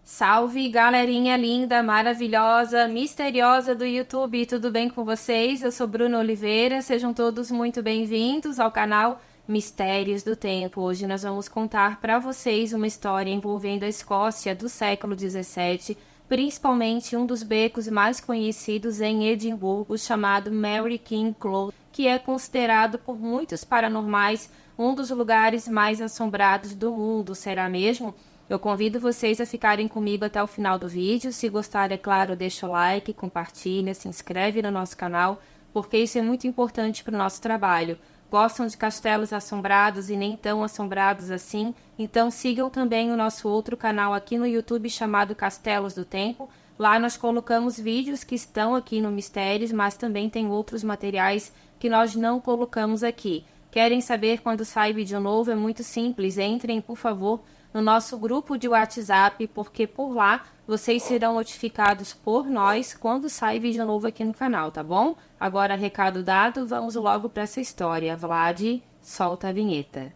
Salve, galerinha linda, maravilhosa, misteriosa do YouTube, tudo bem com vocês? Eu sou Bruna Oliveira, sejam todos muito bem-vindos ao canal Mistérios do Tempo. Hoje nós vamos contar para vocês uma história envolvendo a Escócia do século XVII, principalmente um dos becos mais conhecidos em Edimburgo, chamado Mary King Close, que é considerado por muitos paranormais um dos lugares mais assombrados do mundo. Será mesmo? Eu convido vocês a ficarem comigo até o final do vídeo. Se gostar, é claro, deixa o like, compartilha, se inscreve no nosso canal, porque isso é muito importante para o nosso trabalho. Gostam de castelos assombrados e nem tão assombrados assim? Então sigam também o nosso outro canal aqui no YouTube chamado Castelos do Tempo. Lá nós colocamos vídeos que estão aqui no Mistérios, mas também tem outros materiais que nós não colocamos aqui. Querem saber quando sai vídeo novo? É muito simples. Entrem, por favor, no nosso grupo de WhatsApp, porque por lá vocês serão notificados por nós quando sai vídeo novo aqui no canal, tá bom? Agora, recado dado, vamos logo para essa história. Vlad, solta a vinheta.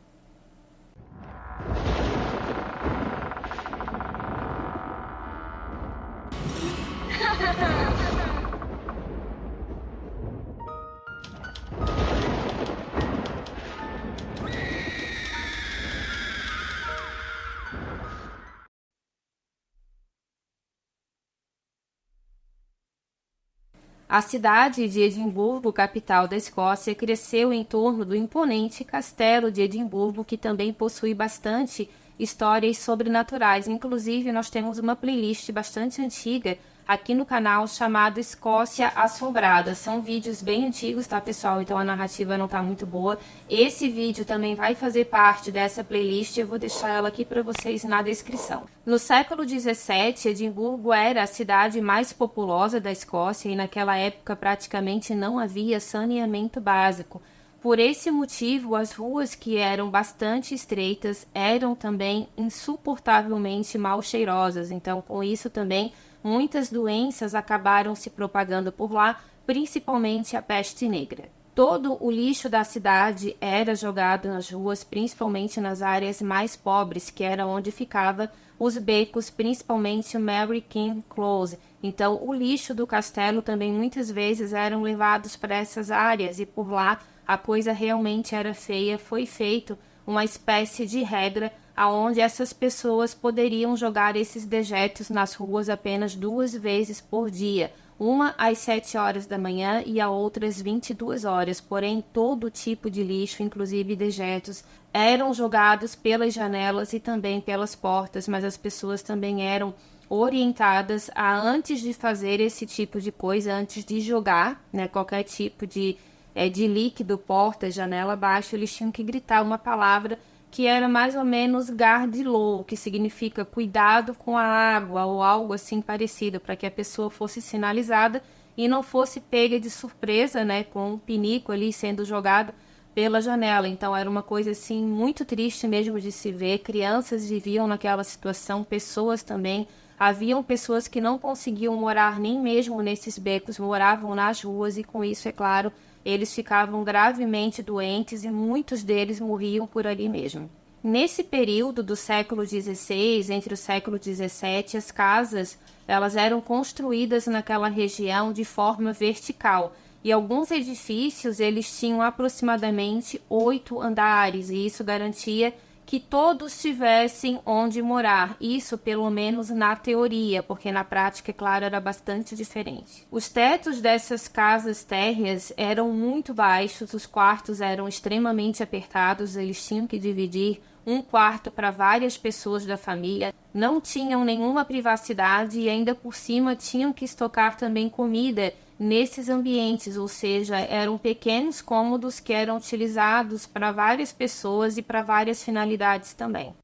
A cidade de Edimburgo, capital da Escócia, cresceu em torno do imponente Castelo de Edimburgo, que também possui bastante histórias sobrenaturais. Inclusive, nós temos uma playlist bastante antiga aqui no canal chamado Escócia Assombrada. São vídeos bem antigos, tá, pessoal? Então a narrativa não tá muito boa. Esse vídeo também vai fazer parte dessa playlist, eu vou deixar ela aqui para vocês na descrição. No século XVII, Edimburgo era a cidade mais populosa da Escócia e naquela época praticamente não havia saneamento básico. Por esse motivo, as ruas, que eram bastante estreitas, eram também insuportavelmente mal cheirosas. Então, com isso também, muitas doenças acabaram se propagando por lá, principalmente a peste negra. Todo o lixo da cidade era jogado nas ruas, principalmente nas áreas mais pobres, que era onde ficavam os becos, principalmente o Mary King Close. Então, o lixo do castelo também muitas vezes eram levados para essas áreas e por lá a coisa realmente era feia. Foi feito uma espécie de regra aonde essas pessoas poderiam jogar esses dejetos nas ruas apenas 2 vezes por dia, uma às 7 horas da manhã e a outra às 22 horas. Porém, todo tipo de lixo, inclusive dejetos, eram jogados pelas janelas e também pelas portas, mas as pessoas também eram orientadas a, antes de fazer esse tipo de coisa, antes de jogar, né, qualquer tipo de líquido, porta, janela abaixo, eles tinham que gritar uma palavra que era mais ou menos Gardilo, que significa cuidado com a água ou algo assim parecido, para que a pessoa fosse sinalizada e não fosse pega de surpresa, né, com um pinico ali sendo jogado pela janela. Então era uma coisa assim muito triste mesmo de se ver. Crianças viviam naquela situação, pessoas também. Haviam pessoas que não conseguiam morar nem mesmo nesses becos, moravam nas ruas e com isso, é claro, eles ficavam gravemente doentes e muitos deles morriam por ali mesmo. Nesse período do século XVI, entre o século XVII, as casas elas eram construídas naquela região de forma vertical. E alguns edifícios eles tinham aproximadamente 8 andares, e isso garantia que todos tivessem onde morar. Isso pelo menos na teoria, porque na prática, é claro, era bastante diferente. Os tetos dessas casas térreas eram muito baixos, os quartos eram extremamente apertados, eles tinham que dividir um quarto para várias pessoas da família, não tinham nenhuma privacidade e ainda por cima tinham que estocar também comida nesses ambientes, ou seja, eram pequenos cômodos que eram utilizados para várias pessoas e para várias finalidades também.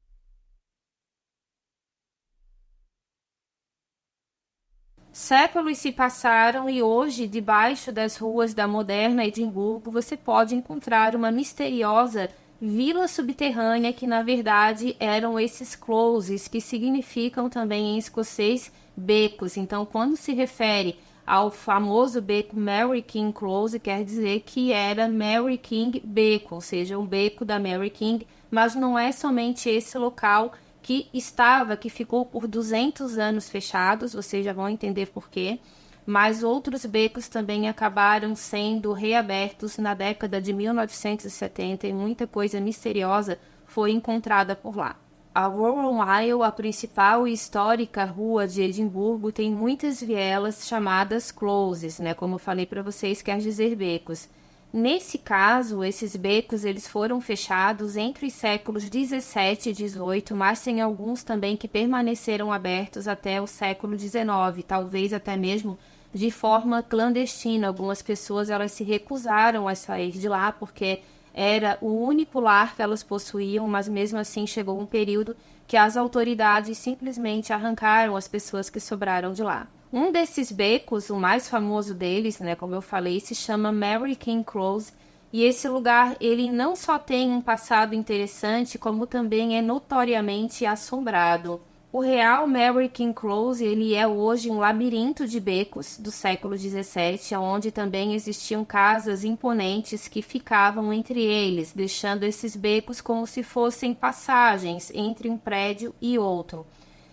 Séculos se passaram e hoje, debaixo das ruas da moderna Edimburgo, você pode encontrar uma misteriosa vila subterrânea que, na verdade, eram esses closes, que significam também em escocês becos. Então, quando se refere ao famoso beco Mary King Close, quer dizer que era Mary King Beco, ou seja, o beco da Mary King, mas não é somente esse local que ficou por 200 anos fechados, vocês já vão entender por quê, mas outros becos também acabaram sendo reabertos na década de 1970 e muita coisa misteriosa foi encontrada por lá. A Rural Mile, a principal e histórica rua de Edimburgo, tem muitas vielas chamadas closes, né? Como eu falei para vocês, quer dizer becos. Nesse caso, esses becos eles foram fechados entre os séculos 17 e 18, mas tem alguns também que permaneceram abertos até o século 19, talvez até mesmo de forma clandestina. Algumas pessoas elas se recusaram a sair de lá porque era o único lar que elas possuíam, mas mesmo assim chegou um período que as autoridades simplesmente arrancaram as pessoas que sobraram de lá. Um desses becos, o mais famoso deles, né, como eu falei, se chama Mary King Close, e esse lugar ele não só tem um passado interessante, como também é notoriamente assombrado. O real Mary King Close ele é hoje um labirinto de becos do século XVII, onde também existiam casas imponentes que ficavam entre eles, deixando esses becos como se fossem passagens entre um prédio e outro.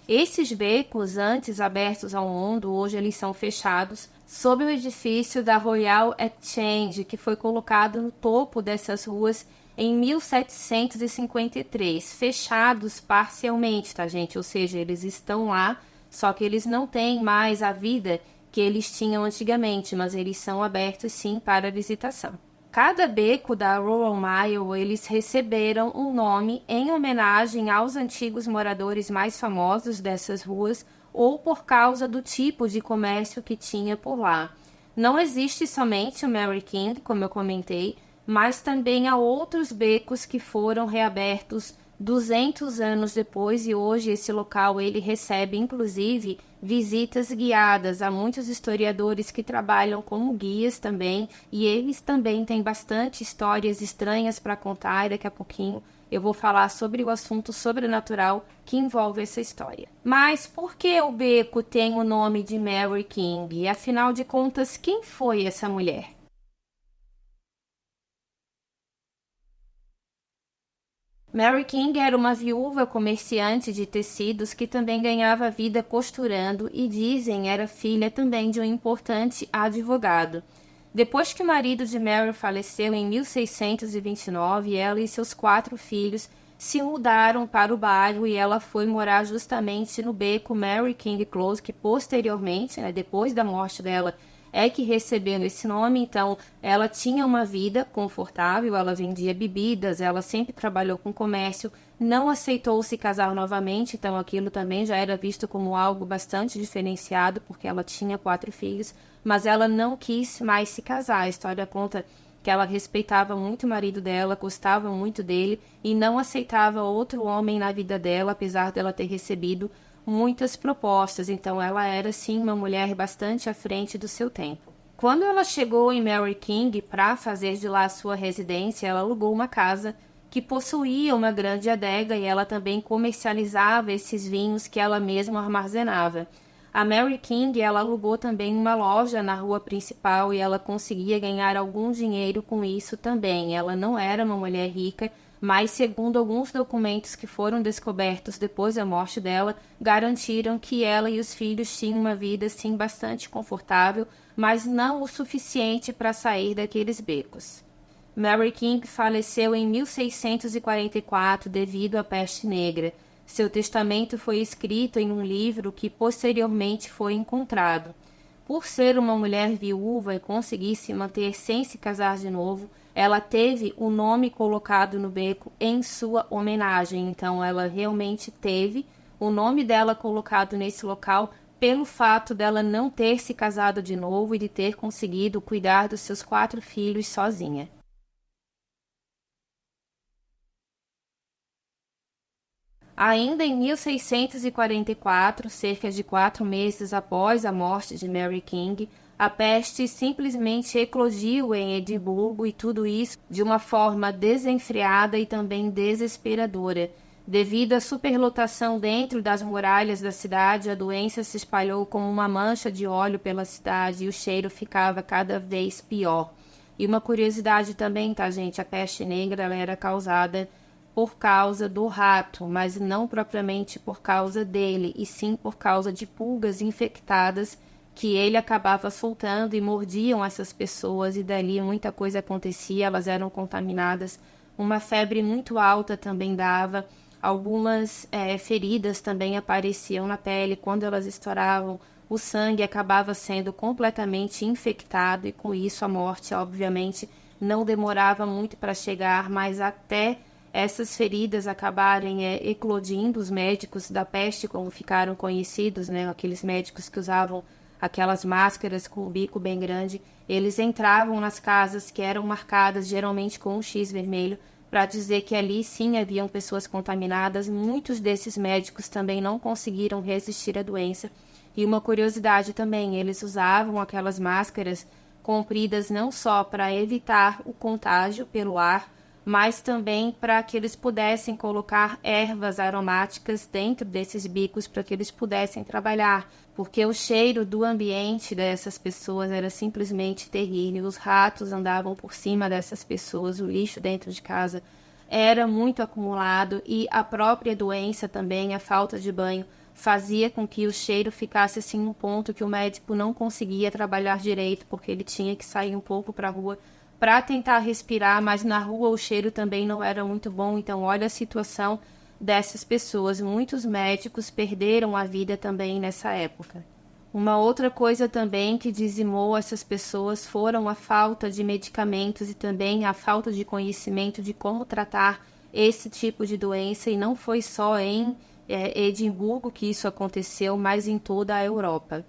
Esses becos, antes abertos ao mundo, hoje eles são fechados sob o edifício da Royal Exchange, que foi colocado no topo dessas ruas em 1753, fechados parcialmente, tá, gente? Ou seja, eles estão lá, só que eles não têm mais a vida que eles tinham antigamente, mas eles são abertos sim para visitação. Cada beco da Rural Mile, eles receberam um nome em homenagem aos antigos moradores mais famosos dessas ruas ou por causa do tipo de comércio que tinha por lá. Não existe somente o Mary King, como eu comentei, mas também há outros becos que foram reabertos 200 anos depois e hoje esse local ele recebe inclusive visitas guiadas. Há muitos historiadores que trabalham como guias também e eles também têm bastante histórias estranhas para contar e daqui a pouquinho eu vou falar sobre o assunto sobrenatural que envolve essa história. Mas por que o beco tem o nome de Mary King? E afinal de contas, quem foi essa mulher? Mary King era uma viúva comerciante de tecidos que também ganhava vida costurando e dizem era filha também de um importante advogado. Depois que o marido de Mary faleceu em 1629, ela e seus 4 filhos se mudaram para o bairro e ela foi morar justamente no beco Mary King Close, que posteriormente, né, depois da morte dela, é que recebeu esse nome. Então ela tinha uma vida confortável, ela vendia bebidas, ela sempre trabalhou com comércio, não aceitou se casar novamente, então aquilo também já era visto como algo bastante diferenciado, porque ela tinha 4 filhos, mas ela não quis mais se casar. A história conta que ela respeitava muito o marido dela, gostava muito dele e não aceitava outro homem na vida dela, apesar dela ter recebido muitas propostas. Então ela era sim uma mulher bastante à frente do seu tempo. Quando ela chegou em Mary King para fazer de lá sua residência, ela alugou uma casa que possuía uma grande adega e ela também comercializava esses vinhos que ela mesma armazenava. A Mary King ela alugou também uma loja na rua principal e ela conseguia ganhar algum dinheiro com isso também. Ela não era uma mulher rica, mas segundo alguns documentos que foram descobertos depois da morte dela, garantiram que ela e os filhos tinham uma vida sim bastante confortável, mas não o suficiente para sair daqueles becos. Mary King faleceu em 1644 devido à peste negra. Seu testamento foi escrito em um livro que posteriormente foi encontrado. Por ser uma mulher viúva e conseguir se manter sem se casar de novo, ela teve o nome colocado no beco em sua homenagem. Então ela realmente teve o nome dela colocado nesse local pelo fato dela não ter se casado de novo e de ter conseguido cuidar dos seus 4 filhos sozinha. Ainda em 1644, cerca de 4 meses após a morte de Mary King, a peste simplesmente eclodiu em Edimburgo e tudo isso de uma forma desenfreada e também desesperadora. Devido à superlotação dentro das muralhas da cidade, a doença se espalhou como uma mancha de óleo pela cidade e o cheiro ficava cada vez pior. E uma curiosidade também, tá, gente? A peste negra ela era causada por causa do rato, mas não propriamente por causa dele, e sim por causa de pulgas infectadas que ele acabava soltando e mordiam essas pessoas, e dali muita coisa acontecia, elas eram contaminadas. Uma febre muito alta também dava, algumas feridas também apareciam na pele quando elas estouravam, o sangue acabava sendo completamente infectado, e com isso a morte, obviamente, não demorava muito para chegar, mas até essas feridas acabarem eclodindo, os médicos da peste, como ficaram conhecidos, né, aqueles médicos que usavam aquelas máscaras com o bico bem grande, eles entravam nas casas que eram marcadas geralmente com um X vermelho, para dizer que ali sim haviam pessoas contaminadas. Muitos desses médicos também não conseguiram resistir à doença. E uma curiosidade também, eles usavam aquelas máscaras compridas não só para evitar o contágio pelo ar, mas também para que eles pudessem colocar ervas aromáticas dentro desses bicos para que eles pudessem trabalhar, porque o cheiro do ambiente dessas pessoas era simplesmente terrível. Os ratos andavam por cima dessas pessoas, o lixo dentro de casa era muito acumulado, e a própria doença também, a falta de banho, fazia com que o cheiro ficasse assim num ponto que o médico não conseguia trabalhar direito, porque ele tinha que sair um pouco para a rua para tentar respirar, mas na rua o cheiro também não era muito bom. Então olha a situação dessas pessoas. Muitos médicos perderam a vida também nessa época. Uma outra coisa também que dizimou essas pessoas foram a falta de medicamentos e também a falta de conhecimento de como tratar esse tipo de doença, e não foi só em Edimburgo que isso aconteceu, mas em toda a Europa.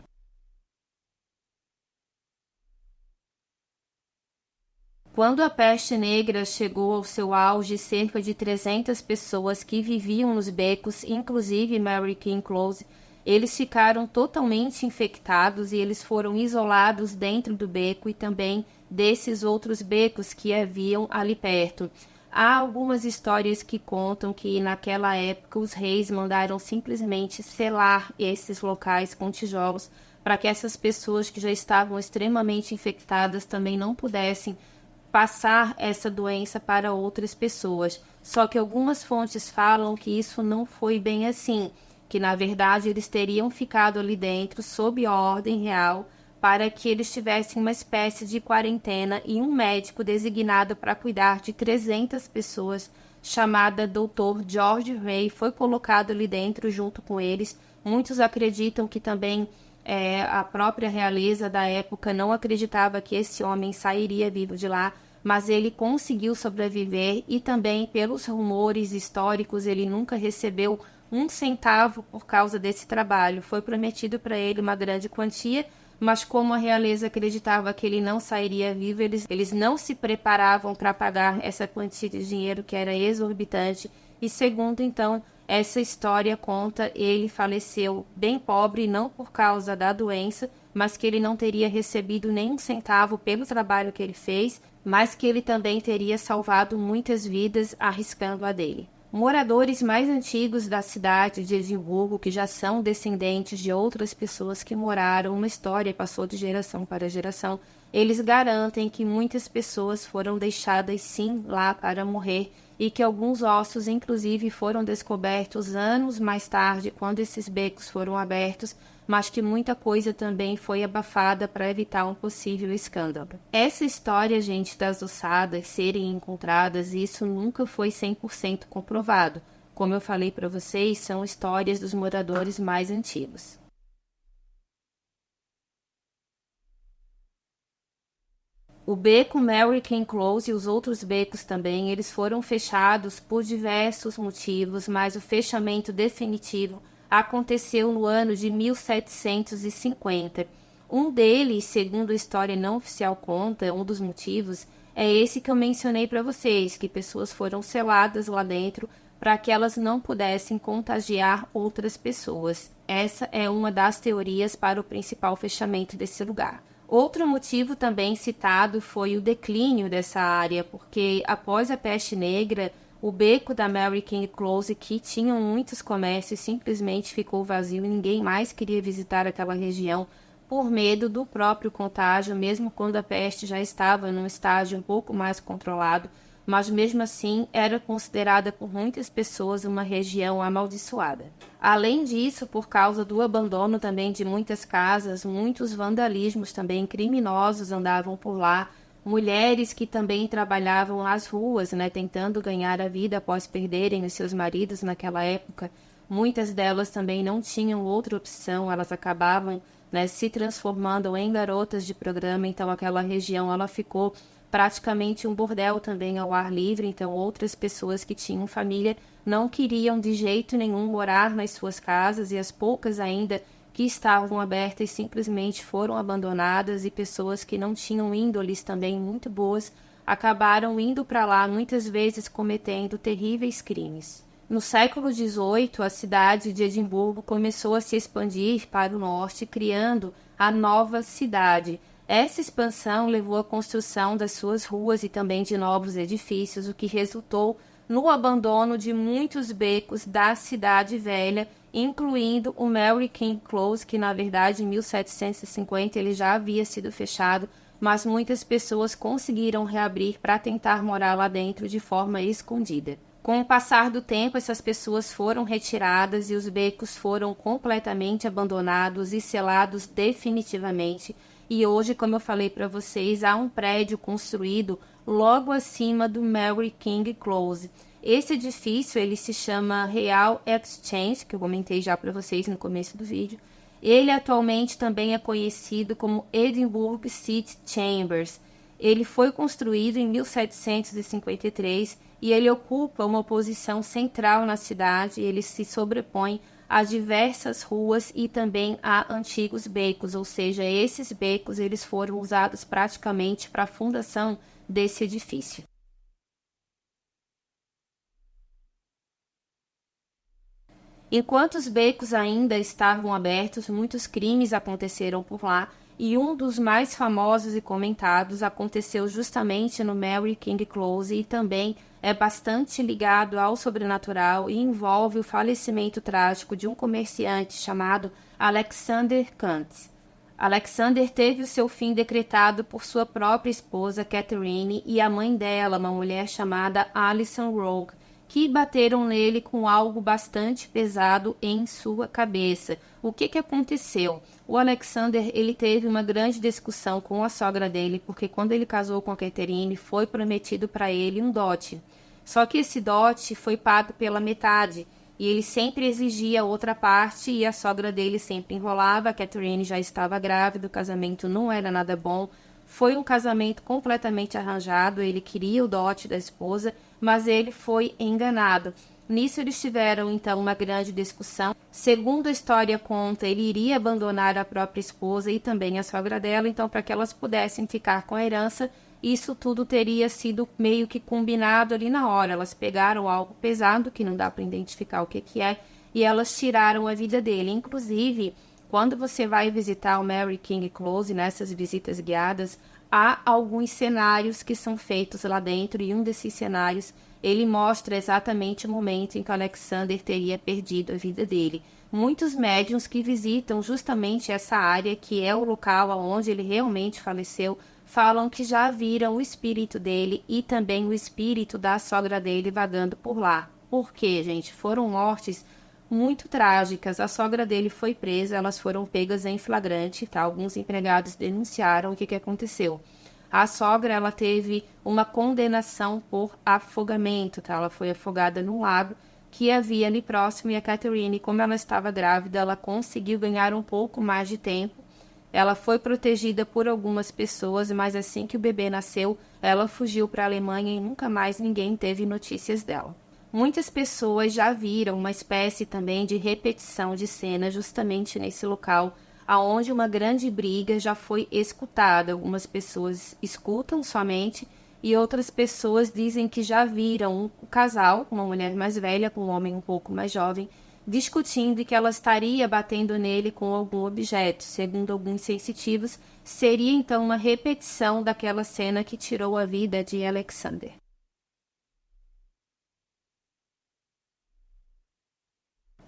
Quando a peste negra chegou ao seu auge, cerca de 300 pessoas que viviam nos becos, inclusive Mary King Close, eles ficaram totalmente infectados e eles foram isolados dentro do beco e também desses outros becos que haviam ali perto. Há algumas histórias que contam que naquela época os reis mandaram simplesmente selar esses locais com tijolos para que essas pessoas que já estavam extremamente infectadas também não pudessem passar essa doença para outras pessoas. Só que algumas fontes falam que isso não foi bem assim, que na verdade eles teriam ficado ali dentro sob ordem real para que eles tivessem uma espécie de quarentena, e um médico designado para cuidar de 300 pessoas, chamada Dr. George Ray, foi colocado ali dentro junto com eles. Muitos acreditam que também a própria realeza da época não acreditava que esse homem sairia vivo de lá, mas ele conseguiu sobreviver, e também pelos rumores históricos ele nunca recebeu um centavo por causa desse trabalho. Foi prometido para ele uma grande quantia, mas como a realeza acreditava que ele não sairia vivo, eles não se preparavam para pagar essa quantia de dinheiro que era exorbitante. E segundo, então, essa história conta, ele faleceu bem pobre, não por causa da doença, mas que ele não teria recebido nenhum centavo pelo trabalho que ele fez, mas que ele também teria salvado muitas vidas arriscando a dele. Moradores mais antigos da cidade de Edimburgo, que já são descendentes de outras pessoas que moraram, uma história passou de geração para geração, eles garantem que muitas pessoas foram deixadas sim lá para morrer, e que alguns ossos inclusive foram descobertos anos mais tarde, quando esses becos foram abertos, mas que muita coisa também foi abafada para evitar um possível escândalo. Essa história, gente, das ossadas serem encontradas, isso nunca foi 100% comprovado. Como eu falei para vocês, são histórias dos moradores mais antigos. O beco Mary King Close e os outros becos também, eles foram fechados por diversos motivos, mas o fechamento definitivo aconteceu no ano de 1750. Um deles, segundo a história não oficial conta, um dos motivos, é esse que eu mencionei para vocês, que pessoas foram seladas lá dentro para que elas não pudessem contagiar outras pessoas. Essa é uma das teorias para o principal fechamento desse lugar. Outro motivo também citado foi o declínio dessa área, porque após a peste negra, o beco da Mary King Close, que tinha muitos comércios, simplesmente ficou vazio e ninguém mais queria visitar aquela região por medo do próprio contágio, mesmo quando a peste já estava num estágio um pouco mais controlado. mas mesmo assim era considerada por muitas pessoas uma região amaldiçoada. Além disso, por causa do abandono também de muitas casas, muitos vandalismos também criminosos andavam por lá, mulheres que também trabalhavam nas ruas, né, tentando ganhar a vida após perderem os seus maridos naquela época. Muitas delas também não tinham outra opção, elas acabavam, né, se transformando em garotas de programa, então aquela região ela ficou praticamente um bordel também ao ar livre, então outras pessoas que tinham família não queriam de jeito nenhum morar nas suas casas e as poucas ainda que estavam abertas simplesmente foram abandonadas e pessoas que não tinham índoles também muito boas acabaram indo para lá muitas vezes cometendo terríveis crimes. No século XVIII, a cidade de Edimburgo começou a se expandir para o norte, criando a nova cidade. Essa expansão levou à construção das suas ruas e também de novos edifícios, o que resultou no abandono de muitos becos da cidade velha, incluindo o Mary King Close, que na verdade em 1750 ele já havia sido fechado, mas muitas pessoas conseguiram reabrir para tentar morar lá dentro de forma escondida. Com o passar do tempo, essas pessoas foram retiradas e os becos foram completamente abandonados e selados definitivamente. E hoje, como eu falei para vocês, há um prédio construído logo acima do Mary King Close. Esse edifício ele se chama Real Exchange, que eu comentei já para vocês no começo do vídeo. Ele atualmente também é conhecido como Edinburgh City Chambers. Ele foi construído em 1753 e ele ocupa uma posição central na cidade. Ele se sobrepõe a diversas ruas e também a antigos becos, ou seja, esses becos eles foram usados praticamente para a fundação desse edifício. Enquanto os becos ainda estavam abertos, muitos crimes aconteceram por lá, e um dos mais famosos e comentados aconteceu justamente no Mary King Close e também é bastante ligado ao sobrenatural e envolve o falecimento trágico de um comerciante chamado Alexander Kuntz. Alexander teve o seu fim decretado por sua própria esposa Catherine e a mãe dela, uma mulher chamada Alison Rogue, que bateram nele com algo bastante pesado em sua cabeça. O que aconteceu? O Alexander ele teve uma grande discussão com a sogra dele, porque quando ele casou com a Catherine, foi prometido para ele um dote. Só que esse dote foi pago pela metade, e ele sempre exigia a outra parte, e a sogra dele sempre enrolava. A Catherine já estava grávida, o casamento não era nada bom. Foi um casamento completamente arranjado, ele queria o dote da esposa, mas ele foi enganado. Nisso eles tiveram então uma grande discussão. Segundo a história conta, ele iria abandonar a própria esposa e também a sogra dela, então para que elas pudessem ficar com a herança, isso tudo teria sido meio que combinado ali na hora. Elas pegaram algo pesado, que não dá para identificar o que é, e elas tiraram a vida dele. Inclusive, quando você vai visitar o Mary King Close, nessas visitas guiadas, há alguns cenários que são feitos lá dentro, e um desses cenários, ele mostra exatamente o momento em que Alexander teria perdido a vida dele. Muitos médiuns que visitam justamente essa área, que é o local onde ele realmente faleceu, falam que já viram o espírito dele e também o espírito da sogra dele vagando por lá. Por quê, gente? Foram mortes muito trágicas. A sogra dele foi presa, elas foram pegas em flagrante, tá? Alguns empregados denunciaram o que aconteceu. A sogra, ela teve uma condenação por afogamento, tá? Ela foi afogada num lago que havia ali próximo, e a Catherine, como ela estava grávida, ela conseguiu ganhar um pouco mais de tempo. Ela foi protegida por algumas pessoas, mas assim que o bebê nasceu, ela fugiu para a Alemanha e nunca mais ninguém teve notícias dela. Muitas pessoas já viram uma espécie também de repetição de cena justamente nesse local, aonde uma grande briga já foi escutada. Algumas pessoas escutam somente e outras pessoas dizem que já viram um casal, uma mulher mais velha com um homem um pouco mais jovem, discutindo que ela estaria batendo nele com algum objeto. Segundo alguns sensitivos, seria então uma repetição daquela cena que tirou a vida de Alexander.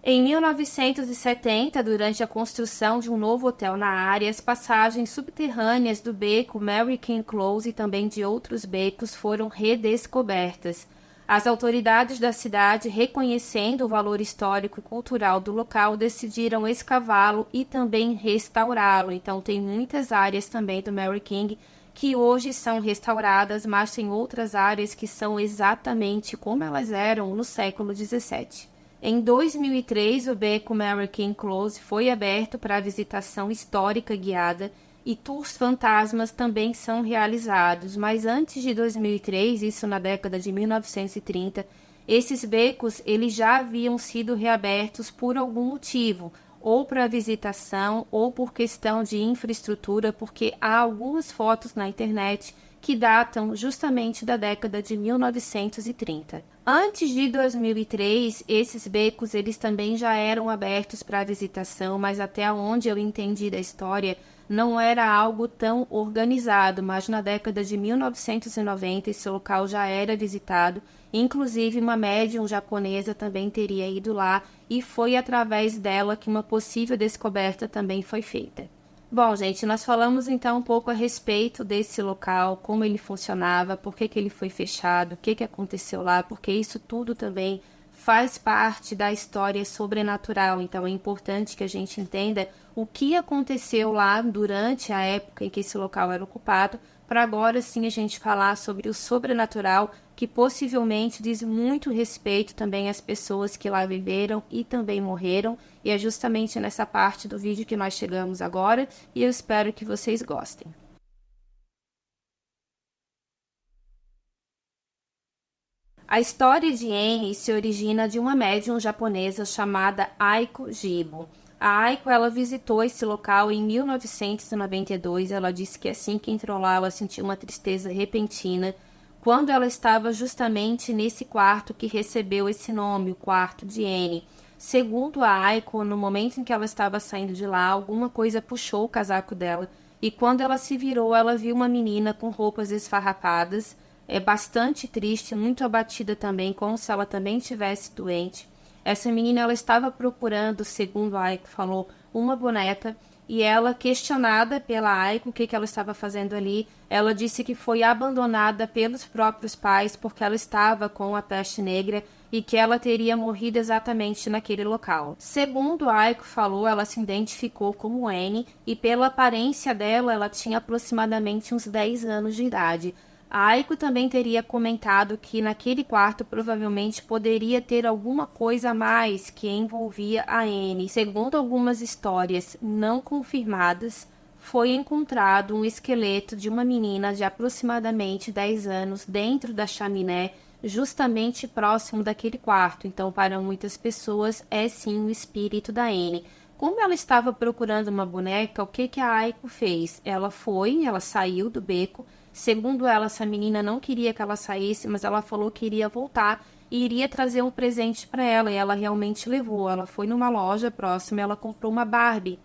Em 1970, durante a construção de um novo hotel na área, as passagens subterrâneas do beco Mary King Close e também de outros becos foram redescobertas. As autoridades da cidade, reconhecendo o valor histórico e cultural do local, decidiram escavá-lo e também restaurá-lo. Então, tem muitas áreas também do Mary King que hoje são restauradas, mas tem outras áreas que são exatamente como elas eram no século XVII. Em 2003, o beco Mary King Close foi aberto para visitação histórica guiada e tours fantasmas também são realizados, mas antes de 2003, isso na década de 1930, esses becos eles já haviam sido reabertos por algum motivo, ou para visitação ou por questão de infraestrutura, porque há algumas fotos na internet que datam justamente da década de 1930. Antes de 2003, esses becos eles também já eram abertos para visitação, mas até onde eu entendi da história, não era algo tão organizado, mas na década de 1990 esse local já era visitado, inclusive uma médium japonesa também teria ido lá e foi através dela que uma possível descoberta também foi feita. Bom, gente, nós falamos então um pouco a respeito desse local, como ele funcionava, por que ele foi fechado, o que aconteceu lá, porque isso tudo também faz parte da história sobrenatural, então é importante que a gente entenda o que aconteceu lá durante a época em que esse local era ocupado, para agora sim a gente falar sobre o sobrenatural, que possivelmente diz muito respeito também às pessoas que lá viveram e também morreram, e é justamente nessa parte do vídeo que nós chegamos agora, e eu espero que vocês gostem. A história de Anne se origina de uma médium japonesa chamada Aiko Jibo. A Aiko ela visitou esse local em 1992. Ela disse que assim que entrou lá, ela sentiu uma tristeza repentina quando ela estava justamente nesse quarto que recebeu esse nome, o quarto de Anne. Segundo a Aiko, no momento em que ela estava saindo de lá, alguma coisa puxou o casaco dela e quando ela se virou, ela viu uma menina com roupas esfarrapadas, bastante triste, muito abatida também, como se ela também estivesse doente. Essa menina ela estava procurando, segundo a Aiko falou, uma boneca, e ela, questionada pela Aiko o que ela estava fazendo ali, ela disse que foi abandonada pelos próprios pais porque ela estava com a peste negra e que ela teria morrido exatamente naquele local. Segundo a Aiko falou, ela se identificou como Anne e pela aparência dela, ela tinha aproximadamente uns 10 anos de idade. A Aiko também teria comentado que naquele quarto provavelmente poderia ter alguma coisa a mais que envolvia a Anne. Segundo algumas histórias não confirmadas, foi encontrado um esqueleto de uma menina de aproximadamente 10 anos dentro da chaminé, justamente próximo daquele quarto. Então, para muitas pessoas, é sim o espírito da Anne. Como ela estava procurando uma boneca, o que a Aiko fez? Ela saiu do beco. Segundo ela, essa menina não queria que ela saísse, mas ela falou que iria voltar e iria trazer um presente para ela, e ela realmente levou. Ela foi numa loja próxima e ela comprou uma Barbie.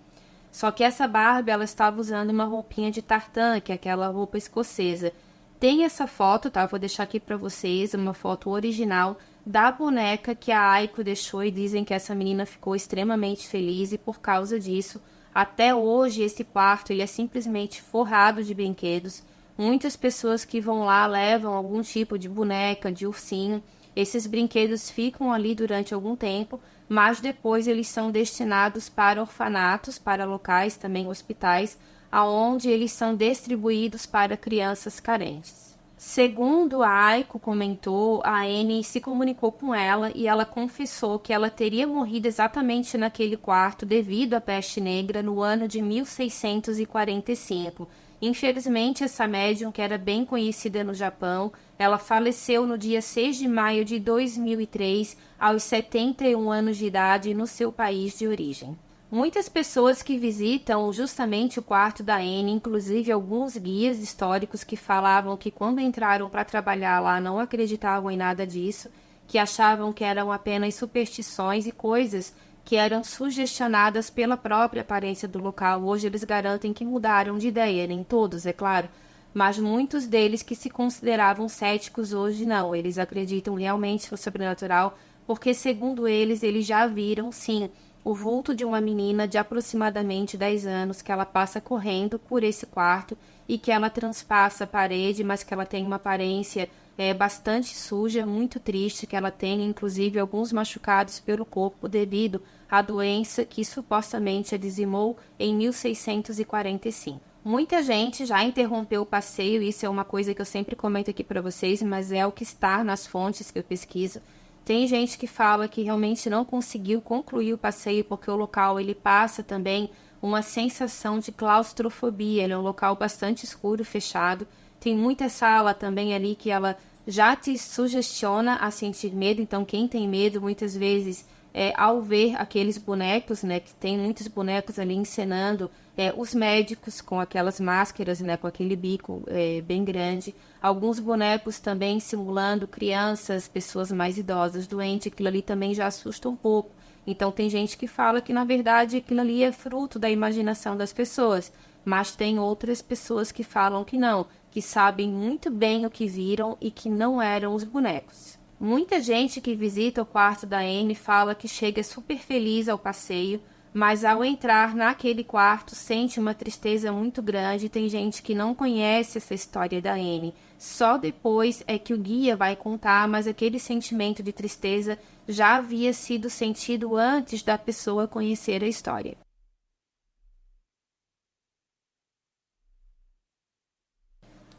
Só que essa Barbie, ela estava usando uma roupinha de tartan, que é aquela roupa escocesa. Tem essa foto, tá? Vou deixar aqui para vocês, uma foto original da boneca que a Aiko deixou, e dizem que essa menina ficou extremamente feliz, e por causa disso, até hoje esse quarto ele é simplesmente forrado de brinquedos. Muitas pessoas que vão lá levam algum tipo de boneca, de ursinho. Esses brinquedos ficam ali durante algum tempo, mas depois eles são destinados para orfanatos, para locais, também hospitais, aonde eles são distribuídos para crianças carentes. Segundo a Aiko comentou, a Anne se comunicou com ela e ela confessou que ela teria morrido exatamente naquele quarto devido à peste negra no ano de 1645. Infelizmente, essa médium, que era bem conhecida no Japão, ela faleceu no dia 6 de maio de 2003, aos 71 anos de idade, no seu país de origem. Muitas pessoas que visitam justamente o quarto da Anne, inclusive alguns guias históricos que falavam que quando entraram para trabalhar lá não acreditavam em nada disso, que achavam que eram apenas superstições e coisas que eram sugestionadas pela própria aparência do local. Hoje eles garantem que mudaram de ideia, nem todos, é claro, mas muitos deles que se consideravam céticos hoje não, eles acreditam realmente no sobrenatural, porque segundo eles já viram, sim, o vulto de uma menina de aproximadamente 10 anos, que ela passa correndo por esse quarto e que ela transpassa a parede, mas que ela tem uma aparência bastante suja, muito triste, que ela tem inclusive alguns machucados pelo corpo devido à doença que supostamente a dizimou em 1645. Muita gente já interrompeu o passeio, isso é uma coisa que eu sempre comento aqui para vocês, mas é o que está nas fontes que eu pesquiso. Tem gente que fala que realmente não conseguiu concluir o passeio porque o local ele passa também uma sensação de claustrofobia. Ele é um local bastante escuro, fechado. Tem muita sala também ali que ela já te sugestiona a sentir medo. Então, quem tem medo, muitas vezes, ao ver aqueles bonecos, né, que tem muitos bonecos ali encenando os médicos com aquelas máscaras, né, com aquele bico bem grande, alguns bonecos também simulando crianças, pessoas mais idosas, doentes, aquilo ali também já assusta um pouco. Então tem gente que fala que na verdade aquilo ali é fruto da imaginação das pessoas, mas tem outras pessoas que falam que não, que sabem muito bem o que viram e que não eram os bonecos. Muita gente que visita o quarto da Anne fala que chega super feliz ao passeio, mas ao entrar naquele quarto sente uma tristeza muito grande. Tem gente que não conhece essa história da Anne. Só depois é que o guia vai contar, mas aquele sentimento de tristeza já havia sido sentido antes da pessoa conhecer a história.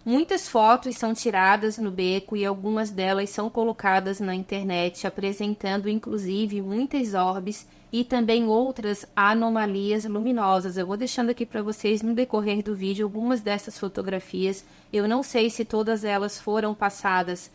Muitas fotos são tiradas no beco e algumas delas são colocadas na internet, apresentando inclusive muitas orbes e também outras anomalias luminosas. Eu vou deixando aqui para vocês no decorrer do vídeo algumas dessas fotografias. Eu não sei se todas elas foram passadas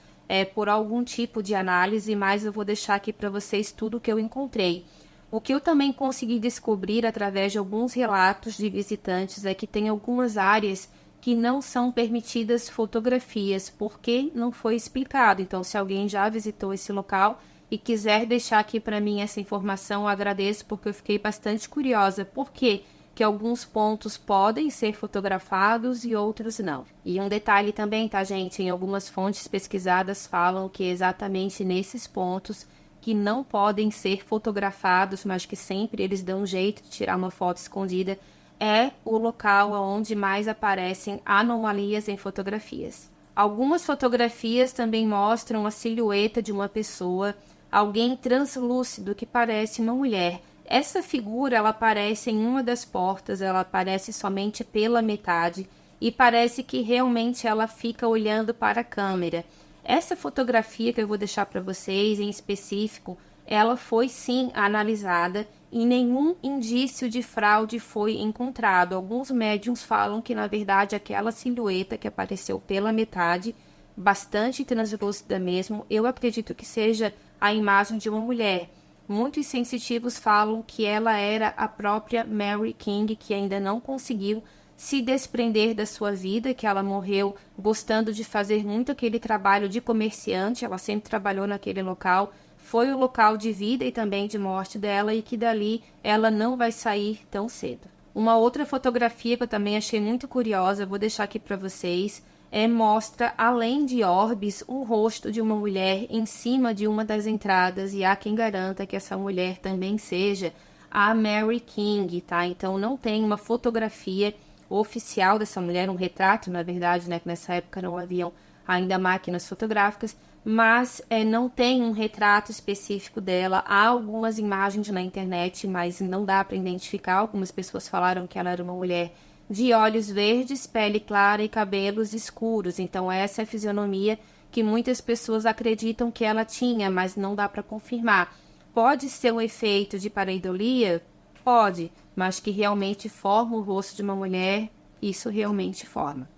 por algum tipo de análise, mas eu vou deixar aqui para vocês tudo o que eu encontrei. O que eu também consegui descobrir através de alguns relatos de visitantes é que tem algumas áreas que não são permitidas fotografias, porque não foi explicado. Então, se alguém já visitou esse local e quiser deixar aqui para mim essa informação, eu agradeço, porque eu fiquei bastante curiosa. Por que alguns pontos podem ser fotografados e outros não? E um detalhe também, tá, gente? Em algumas fontes pesquisadas falam que exatamente nesses pontos que não podem ser fotografados, mas que sempre eles dão um jeito de tirar uma foto escondida, é o local onde mais aparecem anomalias em fotografias. Algumas fotografias também mostram a silhueta de uma pessoa, alguém translúcido que parece uma mulher. Essa figura ela aparece em uma das portas, ela aparece somente pela metade e parece que realmente ela fica olhando para a câmera. Essa fotografia que eu vou deixar para vocês em específico, ela foi sim analisada e nenhum indício de fraude foi encontrado. Alguns médiums falam que, na verdade, aquela silhueta que apareceu pela metade, bastante translúcida mesmo, eu acredito que seja a imagem de uma mulher. Muitos sensitivos falam que ela era a própria Mary King, que ainda não conseguiu se desprender da sua vida, que ela morreu gostando de fazer muito aquele trabalho de comerciante, ela sempre trabalhou naquele local, foi o local de vida e também de morte dela e que dali ela não vai sair tão cedo. Uma outra fotografia que eu também achei muito curiosa, vou deixar aqui para vocês, mostra, além de orbes, o rosto de uma mulher em cima de uma das entradas e há quem garanta que essa mulher também seja a Mary King, tá? Então não tem uma fotografia oficial dessa mulher, um retrato, na verdade, né, que nessa época não haviam ainda máquinas fotográficas, mas não tem um retrato específico dela. Há algumas imagens na internet, mas não dá para identificar. Algumas pessoas falaram que ela era uma mulher de olhos verdes, pele clara e cabelos escuros. Então essa é a fisionomia que muitas pessoas acreditam que ela tinha, mas não dá para confirmar. Pode ser um efeito de pareidolia? Pode, mas que realmente forma o rosto de uma mulher, isso realmente forma.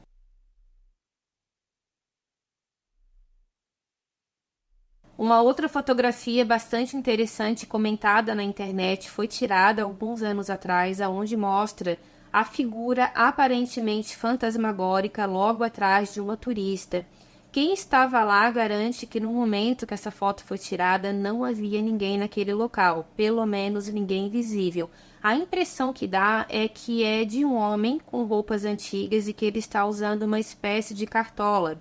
Uma outra fotografia bastante interessante comentada na internet foi tirada alguns anos atrás, onde mostra a figura aparentemente fantasmagórica logo atrás de uma turista. Quem estava lá garante que no momento que essa foto foi tirada não havia ninguém naquele local, pelo menos ninguém visível. A impressão que dá é que é de um homem com roupas antigas e que ele está usando uma espécie de cartola.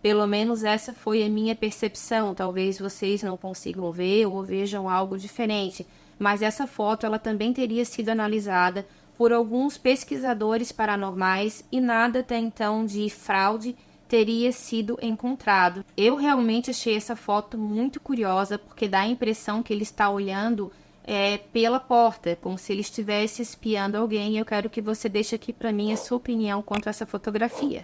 Pelo menos essa foi a minha percepção. Talvez vocês não consigam ver ou vejam algo diferente. Mas essa foto ela também teria sido analisada por alguns pesquisadores paranormais e nada até então de fraude teria sido encontrado. Eu realmente achei essa foto muito curiosa porque dá a impressão que ele está olhando pela porta, como se ele estivesse espiando alguém. Eu quero que você deixe aqui para mim a sua opinião quanto a essa fotografia.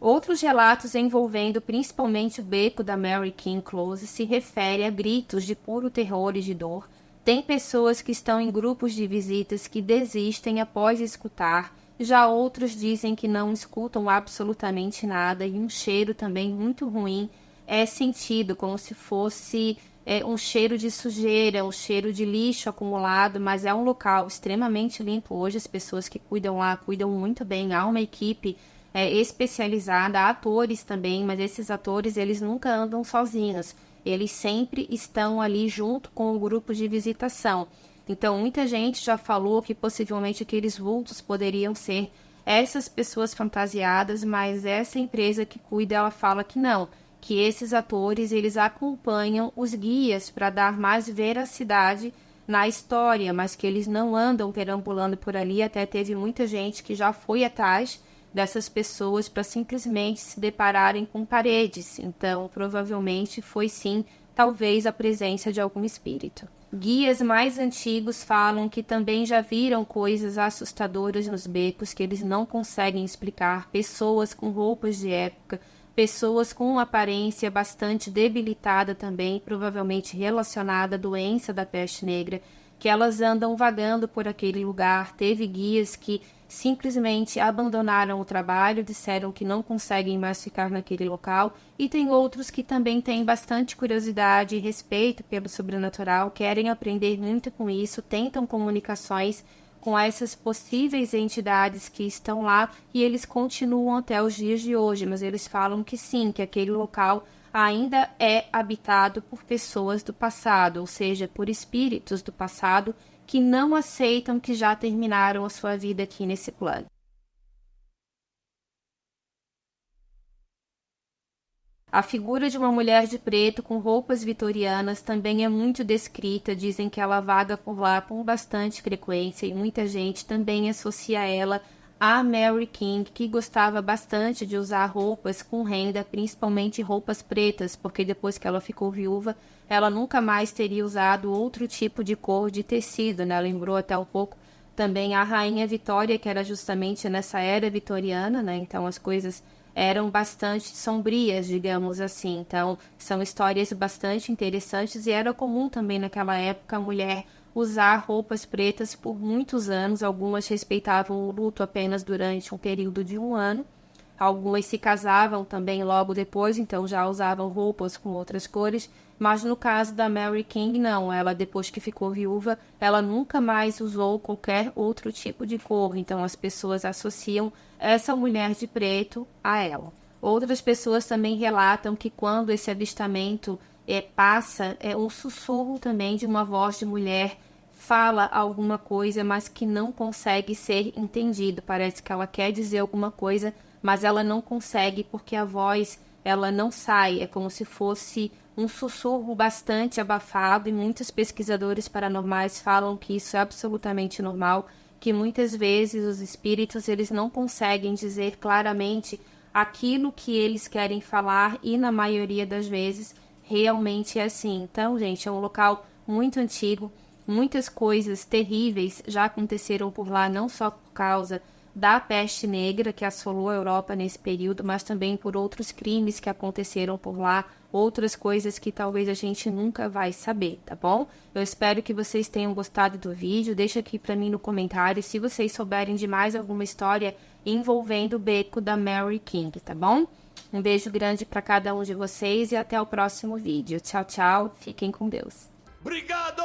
Outros relatos envolvendo principalmente o beco da Mary King Close se referem a gritos de puro terror e de dor. Tem pessoas que estão em grupos de visitas que desistem após escutar, já outros dizem que não escutam absolutamente nada e um cheiro também muito ruim é sentido, como se fosse um cheiro de sujeira, um cheiro de lixo acumulado, mas é um local extremamente limpo. Hoje as pessoas que cuidam lá cuidam muito bem, há uma equipe especializada, atores também, mas esses atores eles nunca andam sozinhos, eles sempre estão ali junto com o grupo de visitação. Então muita gente já falou que possivelmente aqueles vultos poderiam ser essas pessoas fantasiadas, mas essa empresa que cuida, ela fala que não, que esses atores eles acompanham os guias para dar mais veracidade na história, mas que eles não andam perambulando por ali. Até teve muita gente que já foi atrás dessas pessoas para simplesmente se depararem com paredes. Então, provavelmente foi sim, talvez a presença de algum espírito. Guias mais antigos falam que também já viram coisas assustadoras nos becos que eles não conseguem explicar, pessoas com roupas de época, pessoas com uma aparência bastante debilitada também, provavelmente relacionada à doença da peste negra, que elas andam vagando por aquele lugar. Teve guias que simplesmente abandonaram o trabalho, disseram que não conseguem mais ficar naquele local, e tem outros que também têm bastante curiosidade e respeito pelo sobrenatural, querem aprender muito com isso, tentam comunicações com essas possíveis entidades que estão lá, e eles continuam até os dias de hoje, mas eles falam que sim, que aquele local ainda é habitado por pessoas do passado, ou seja, por espíritos do passado que não aceitam que já terminaram a sua vida aqui nesse plano. A figura de uma mulher de preto com roupas vitorianas também é muito descrita, dizem que ela vaga por lá com bastante frequência e muita gente também associa ela a Mary King, que gostava bastante de usar roupas com renda, principalmente roupas pretas, porque depois que ela ficou viúva, ela nunca mais teria usado outro tipo de cor de tecido, né? Lembrou até um pouco também a Rainha Vitória, que era justamente nessa era vitoriana, né? Então as coisas eram bastante sombrias, digamos assim. Então são histórias bastante interessantes e era comum também naquela época a mulher usar roupas pretas por muitos anos. Algumas respeitavam o luto apenas durante um período de 1 ano. Algumas se casavam também logo depois, então já usavam roupas com outras cores. Mas no caso da Mary King, não. Ela, depois que ficou viúva, ela nunca mais usou qualquer outro tipo de cor. Então as pessoas associam essa mulher de preto a ela. Outras pessoas também relatam que quando esse avistamento passa, um sussurro também de uma voz de mulher fala alguma coisa, mas que não consegue ser entendido. Parece que ela quer dizer alguma coisa, mas ela não consegue porque a voz ela não sai. É como se fosse um sussurro bastante abafado e muitos pesquisadores paranormais falam que isso é absolutamente normal, que muitas vezes os espíritos eles não conseguem dizer claramente aquilo que eles querem falar e na maioria das vezes realmente é assim. Então, gente, é um local muito antigo, muitas coisas terríveis já aconteceram por lá, não só por causa da peste negra que assolou a Europa nesse período, mas também por outros crimes que aconteceram por lá, outras coisas que talvez a gente nunca vai saber, tá bom? Eu espero que vocês tenham gostado do vídeo, deixa aqui pra mim no comentário se vocês souberem de mais alguma história envolvendo o beco da Mary King, tá bom? Um beijo grande para cada um de vocês e até o próximo vídeo. Tchau, tchau. Fiquem com Deus. Obrigado!